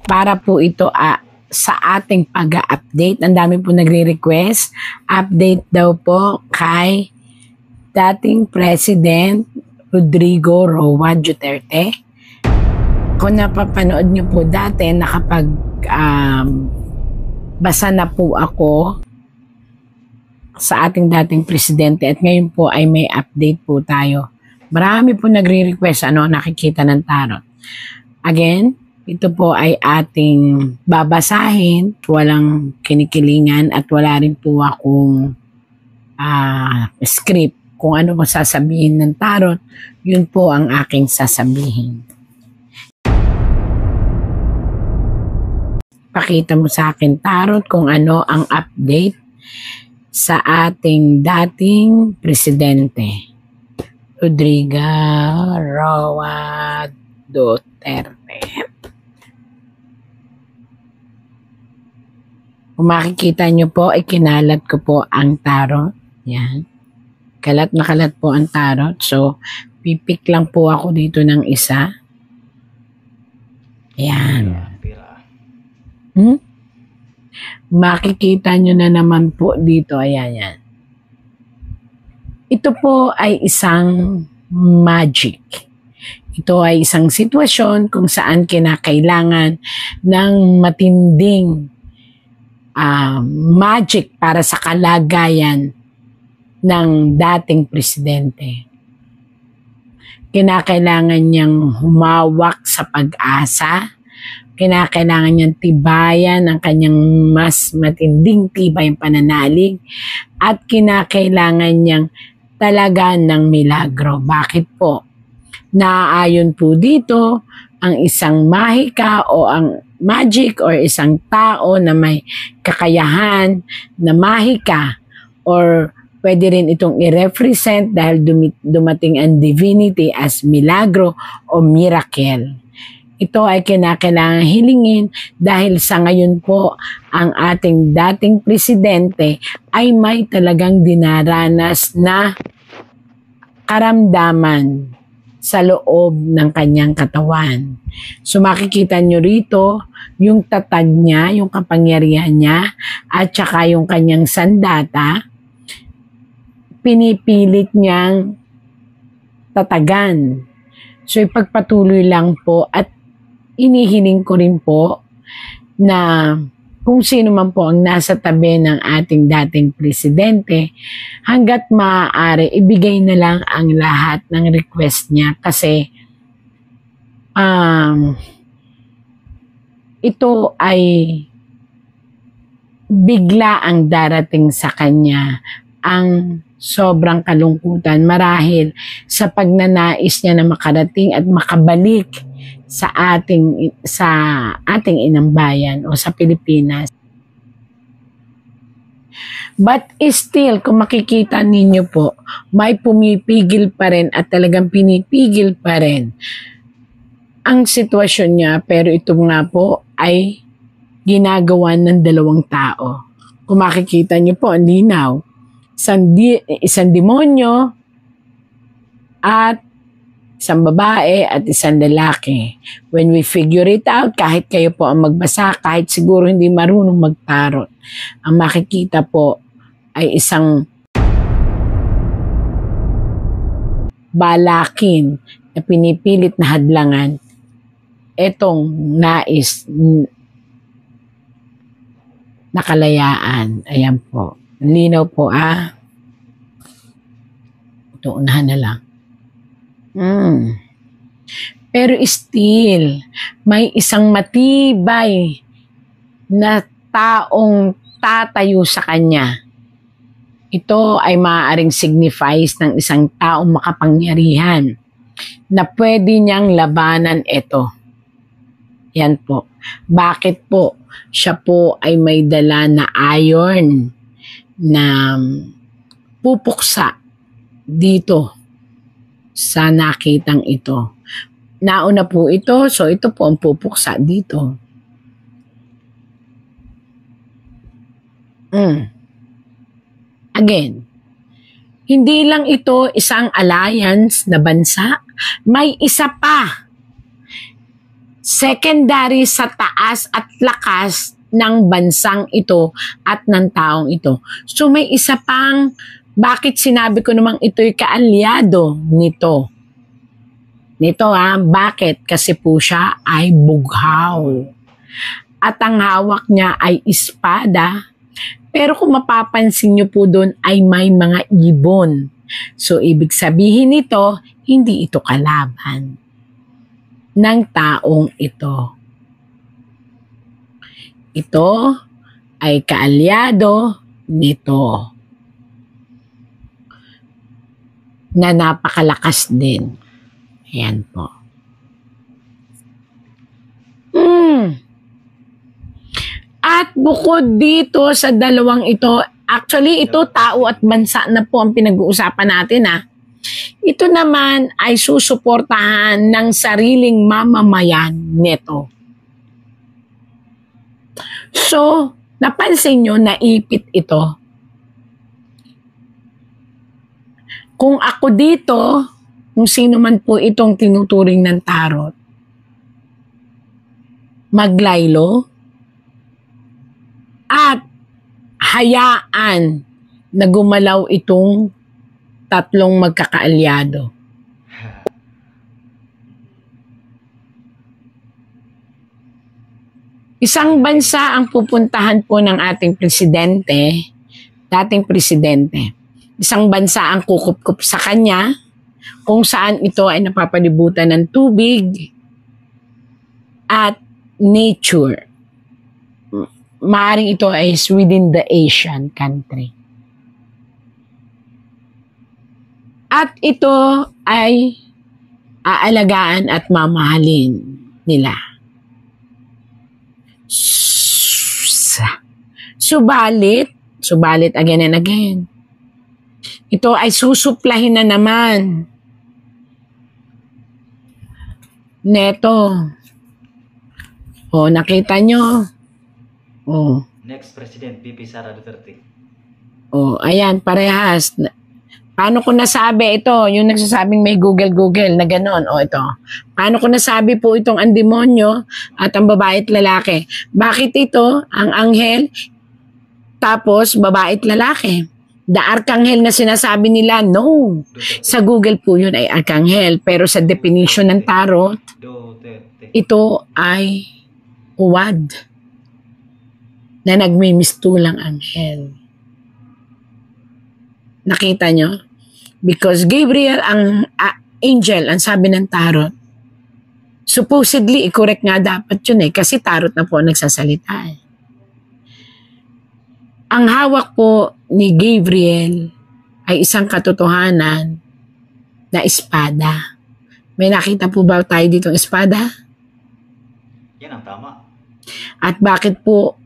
para po ito sa ating pag-update. Ang dami po nagre-request. Update daw po kay dating President Rodrigo Roa Duterte. Kung napapanood niyo po dati, basa na po ako sa ating dating presidente at ngayon po ay may update po tayo. Marami po nagre-request nakikita ng tarot. Again, ito po ay ating babasahin, walang kinikilingan at wala rin po akong script. Kung ano po sasabihin ng tarot, yun po ang aking sasabihin. Pakita mo sa akin, tarot, kung ano ang update sa ating dating presidente, Rodrigo Roa Duterte. Kung makikita nyo po, kinalat ko po ang tarot. Yan. Kalat na kalat po ang tarot. So, pipik lang po ako dito ng isa. Yan. Makikita nyo na naman po dito. Ayan, yan. Ito po ay isang magic. Ito ay isang sitwasyon kung saan kinakailangan ng matinding magic para sa kalagayan ng dating presidente. Kinakailangan niyang humawak sa pag-asa. Kinakailangan niyang tibayan ang kanyang mas matinding tibay pananalig at kinakailangan niyang talagan ng milagro. Bakit po? Naaayon po dito ang isang mahika o ang magic or isang tao na may kakayahan na mahika or pwede rin itong i-represent dahil dumating ang divinity as milagro o miracle. Ito ay kinakailangan hilingin dahil sa ngayon po ang ating dating presidente ay may talagang dinaranas na karamdaman sa loob ng kanyang katawan. So makikita nyo rito yung tatag niya, yung kapangyarihan niya at saka yung kanyang sandata, pinipilit niyang tatagan. So ipagpatuloy lang po at inihiling ko rin po na kung sino man po ang nasa tabi ng ating dating presidente, hanggat maaari, ibigay na lang ang lahat ng request niya kasi ito ay bigla ang darating sa kanya, ang sobrang kalungkutan marahil sa pagnanais niya na makarating at makabalik sa ating inang bayan o sa Pilipinas. But still, kung makikita ninyo po, may pumipigil pa rin at talagang pinipigil pa rin ang sitwasyon niya, pero ito nga po ay ginagawa ng dalawang tao. Kung makikita niyo po, ang linaw. Isang demonyo at isang babae at isang lalaki. When we figure it out, kahit kayo po ang magbasa, kahit siguro hindi marunong magtarot, ang makikita po ay isang balakin na pinipilit na hadlangan etong nais na kalayaan. Ayan po. Linaw po Ito, unahan na lang. Pero still, may isang matibay na taong tatayo sa kanya. Ito ay maaaring signifies ng isang taong makapangyarihan na pwede niyang labanan ito. Yan po. Bakit po? Siya po ay may dala na iron na pupuksa dito sa nakitang ito. Nauna po ito, so ito po ang pupuksa dito. Again, hindi lang ito isang alliance na bansa, may isa pa secondary sa taas at lakas ng bansang ito at ng taong ito. So may isa pang, bakit sinabi ko namang ito'y kaalyado nito? Bakit? Kasi po siya ay bughaw. At ang hawak niya ay espada. Pero kung mapapansin niyo po doon ay may mga ibon. So ibig sabihin nito, hindi ito kalaban ng taong ito. Ito ay kaalyado nito na napakalakas din. Ayan po. At bukod dito sa dalawang ito, actually ito tao at bansa na po ang pinag-uusapan natin Ito naman ay susuportahan ng sariling mamamayan nito. So, napansin nyo, naipit ito. Kung ako dito, kung sino man po itong tinuturing ng tarot, maglaylo at hayaan na gumalaw itong tatlong magkakaalyado. Isang bansa ang pupuntahan po ng ating presidente, dating presidente. Isang bansa ang kukup-kup sa kanya, kung saan ito ay napapalibutan ng tubig at nature. Maaring ito ay within the Asian country. At ito ay aalagaan at mamahalin nila. Subalit again and again, ito ay susuplahin na naman neto. Nakita nyo? Next President, VP Sara Duterte. Ayan, parehas. Paano ko nasabi ito? Yung nagsasabing may Google na gano'n. Ito. Paano ko nasabi po itong ang demonyo at ang babae at lalaki? Bakit ito, ang anghel, tapos babae at lalaki? The arkanghel na sinasabi nila, no. Sa Google po yun ay arkanghel. Pero sa definition ng tarot, ito ay uwad na nagmimistulang anghel. Nakita nyo? Because Gabriel, ang angel, ang sabi ng tarot, supposedly, correct nga dapat yun kasi tarot na po ang nagsasalita Ang hawak po ni Gabriel ay isang katotohanan na espada. May nakita po ba tayo ditong espada? Yan ang tama. At bakit po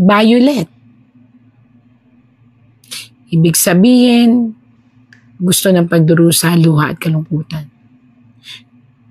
violet? Ibig sabihin, gusto ng pagdurusa, luha at kalungkutan.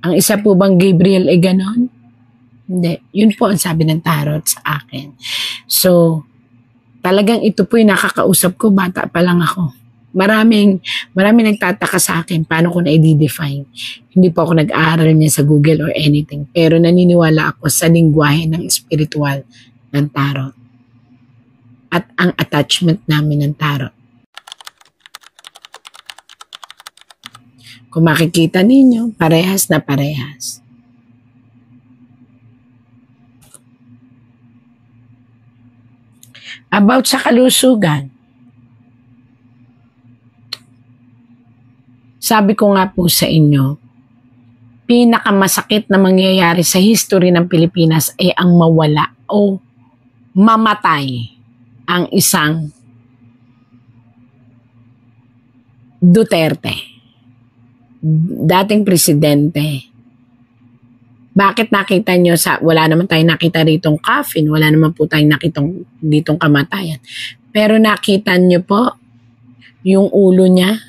Ang isa po bang Gabriel ay ganon? Hindi. Yun po ang sabi ng tarot sa akin. So, talagang ito po yung nakakausap ko, bata pa lang ako. Maraming nagtataka sa akin paano ko na i-define. Hindi po ako nag-aaral niya sa Google or anything. Pero naniniwala ako sa lingwahe ng spiritual ng tarot. At ang attachment namin ng tarot. Kung makikita ninyo, parehas na parehas. About sa kalusugan, sabi ko nga po sa inyo, pinakamasakit na mangyayari sa history ng Pilipinas ay ang mawala o mamatay ang isang Duterte. Dating presidente. Bakit nakita nyo wala naman tayong nakita ritong coffin, wala naman po tayong nakitang ditong kamatayan. Pero nakita nyo po yung ulo niya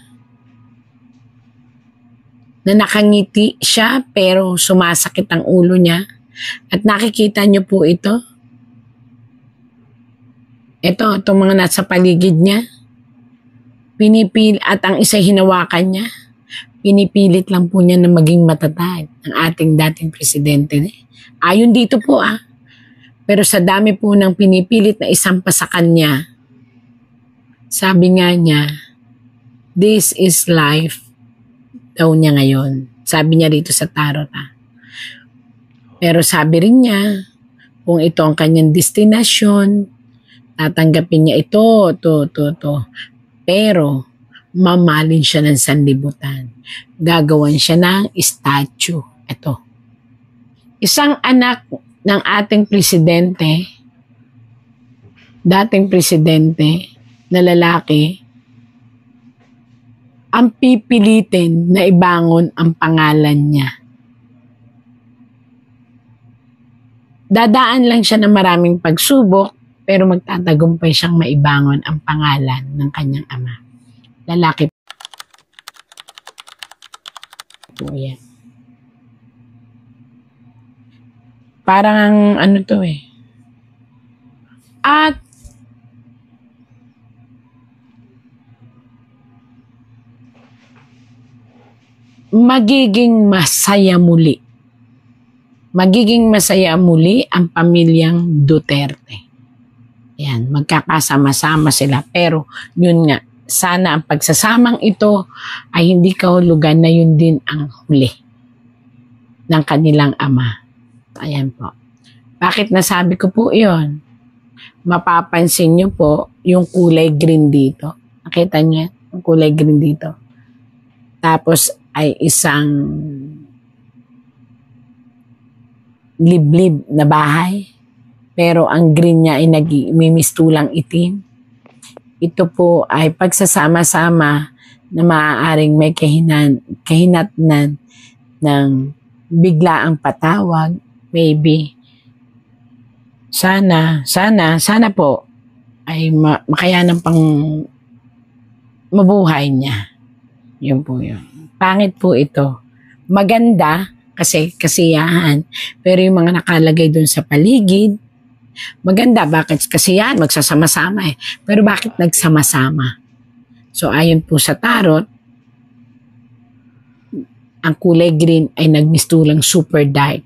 na nakangiti siya pero sumasakit ang ulo niya. At nakikita nyo po ito. Itong mga nasa paligid niya. Pinipil at ang isa hinawakan niya. Pinipilit lang po niya na maging matatag ang ating dating presidente. Ayon dito po Pero sa dami po ng pinipilit na isampa sa kanya, sabi nga niya, this is life daw niya ngayon. Sabi niya dito sa tarot Pero sabi rin niya, kung ito ang kanyang destinasyon, tatanggapin niya ito. Pero, mamalin siya ng sanlibutan. Gagawan siya ng statue. Ito. Isang anak ng ating presidente, dating presidente na lalaki, ang pipilitin na ibangon ang pangalan niya. Dadaan lang siya ng maraming pagsubok, pero magtatagumpay siyang maibangon ang pangalan ng kanyang ama. Lalaki po yan. Parang ano to At magiging masaya muli. Magiging masaya muli ang pamilyang Duterte. Yan, magkakasama-sama sila. Pero yun nga, sana ang pagsasamang ito ay hindi kahulugan na yun din ang huli ng kanilang ama. Ayan po. Bakit nasabi ko po yun? Mapapansin nyo po yung kulay green dito. Nakita nyo yung kulay green dito. Tapos ay isang liblib na bahay. Pero ang green niya ay nagmimistulang itim. Ito po ay pagsasama-sama na maaaring may kahinatnan ng biglaang patawag. Maybe. Sana po ay makayanan pang mabuhay niya. Yun po yun. Pangit po ito. Maganda kasi kasiyahan. Pero yung mga nakalagay dun sa paligid, maganda. Bakit kasiyahan? Magsasama-sama Pero bakit nagsama-sama? So ayon po sa tarot, ang kulay green ay nagmistulang super dark.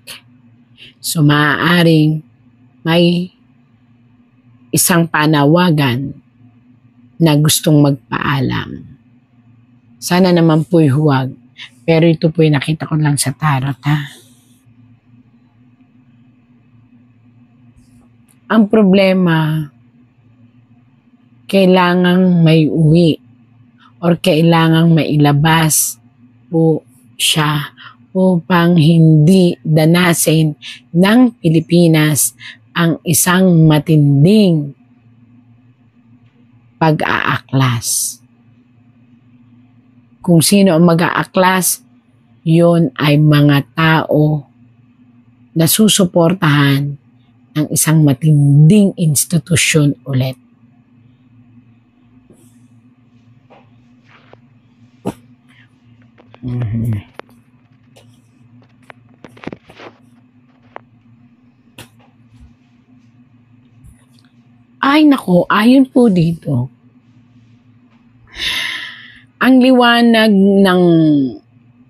So maaaring may isang panawagan na gustong magpaalam. Sana naman po'y huwag. Pero ito po'y nakita ko lang sa tarot Ang problema, kailangang may uwi or kailangang mailabas po siya upang hindi danasin ng Pilipinas ang isang matinding pag-aaklas. Kung sino ang mag-aaklas, yun ay mga tao na susuportahan ng isang matinding institusyon ulit. Ay nako, ayon po dito. Ang liwanag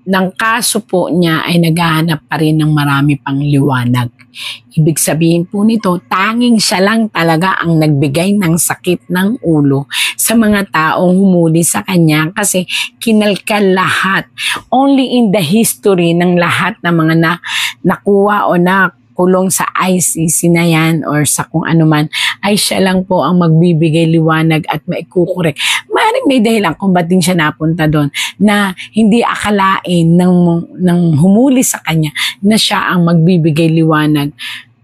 ng kaso po niya ay naghahanap pa rin ng marami pang liwanag. Ibig sabihin po nito, tanging siya lang talaga ang nagbigay ng sakit ng ulo sa mga taong humuli sa kanya kasi kinalkal lahat. Only in the history ng lahat ng mga nakuha o nakulong sa ICC na yan or sa kung ano man, ay siya lang po ang magbibigay liwanag at maikukorek. Maaaring may dahilan kung ba't din siya napunta doon na hindi akalain ng humuli sa kanya na siya ang magbibigay liwanag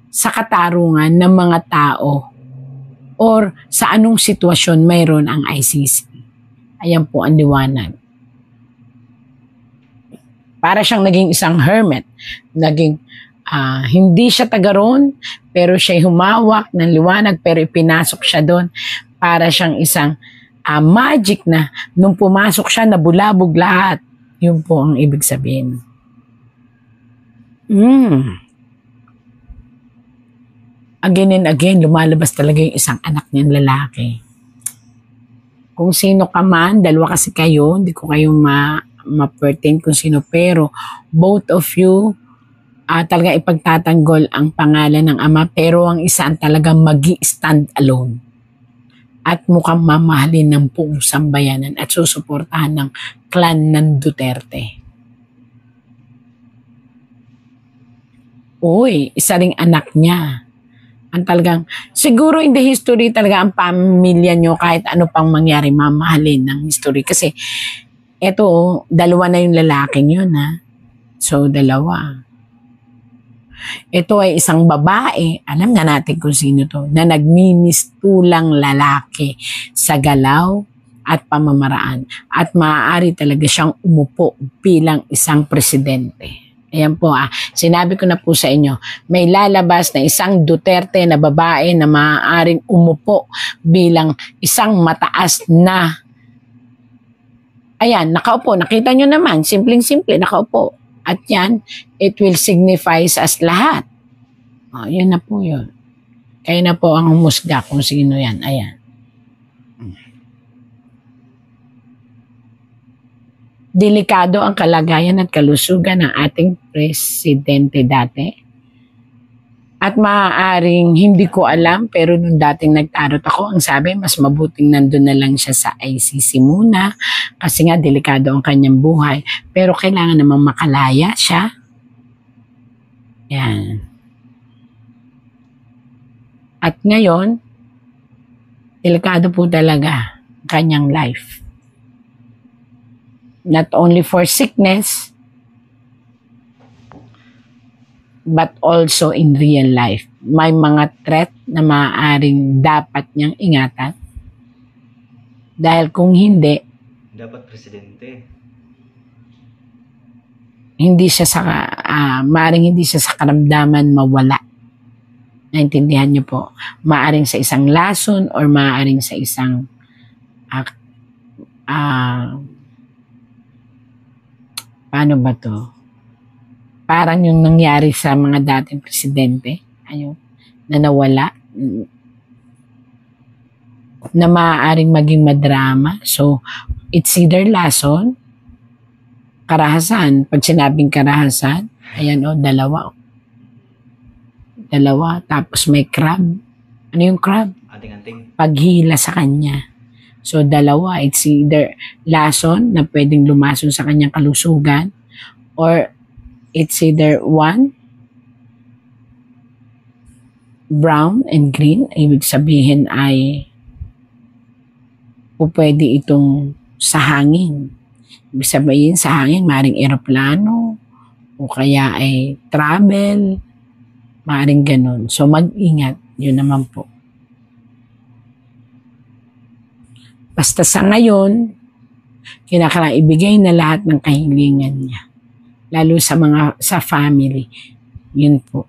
sa katarungan ng mga tao or sa anong sitwasyon mayroon ang ICC. Ayan po ang liwanag. Para siyang naging isang hermit, hindi siya taga roon, pero siya humawak ng liwanag, pero ipinasok siya doon para siyang isang magic na nung pumasok siya, nabulabog lahat. Yun po ang ibig sabihin. Again and again, lumalabas talaga yung isang anak niyang lalaki. Kung sino ka man, dalawa kasi kayo, hindi ko kayo ma-pertain kung sino, pero both of you talaga ipagtatanggol ang pangalan ng Ama, pero ang isa ang talagang magi-stand alone at mukhang mamahalin ng buong sambayanan at susuportahan ng clan ng Duterte. Uy, isa ring anak niya. Ang talagang, siguro in the history talaga ang pamilya nyo, kahit ano pang mangyari, mamahalin ng history. Kasi, eto, dalawa na yung lalaking yun, ha? So, dalawa. Ito ay isang babae, alam nga natin kung sino to, na nagmimistulang lalaki sa galaw at pamamaraan. At maaari talaga siyang umupo bilang isang presidente. Ayan po, sinabi ko na po sa inyo, may lalabas na isang Duterte na babae na maaaring umupo bilang isang mataas na, ayan, nakaupo, nakita nyo naman, simpleng-simple, nakaupo. At yan, it will signify as lahat. Yun na po yun. Kayo na po ang humusga kung sino yan, ayan. Delikado ang kalagayan at kalusugan ng ating presidente dati. At maaaring hindi ko alam, pero nung dating nagtarot ako, ang sabi, mas mabuting nandun na lang siya sa ICC muna kasi nga delikado ang kanyang buhay. Pero kailangan namang makalaya siya. Yan. At ngayon, delikado po talaga ang kanyang life. Not only for sickness, but also in real life. May mga threat na maaaring dapat niyang ingatan. Dahil kung hindi, dapat presidente. Hindi siya maaaring hindi siya sa karamdaman mawala. Naintindihan niyo po? Maaaring sa isang lason or maaaring sa isang paano ba to? Parang yung nangyari sa mga dating presidente, ayun, na nawala, na maaaring maging madrama. So, it's either lason, karahasan. Pag sinabing karahasan, ayan o, dalawa. Dalawa, tapos may crab. Ano yung crab? Anting-anting. Paghila sa kanya. So, dalawa, it's either lason na pwedeng lumason sa kanyang kalusugan, or it's either one, brown and green, ibig sabihin ay pwede itong sa hangin. Ibig sabihin sa hangin, maaaring eroplano, o kaya ay travel, maaaring ganun. So mag-ingat, yun naman po. Basta sa ngayon, kinakailangan ibigay na lahat ng kahilingan niya. Lalo sa family. Yun po.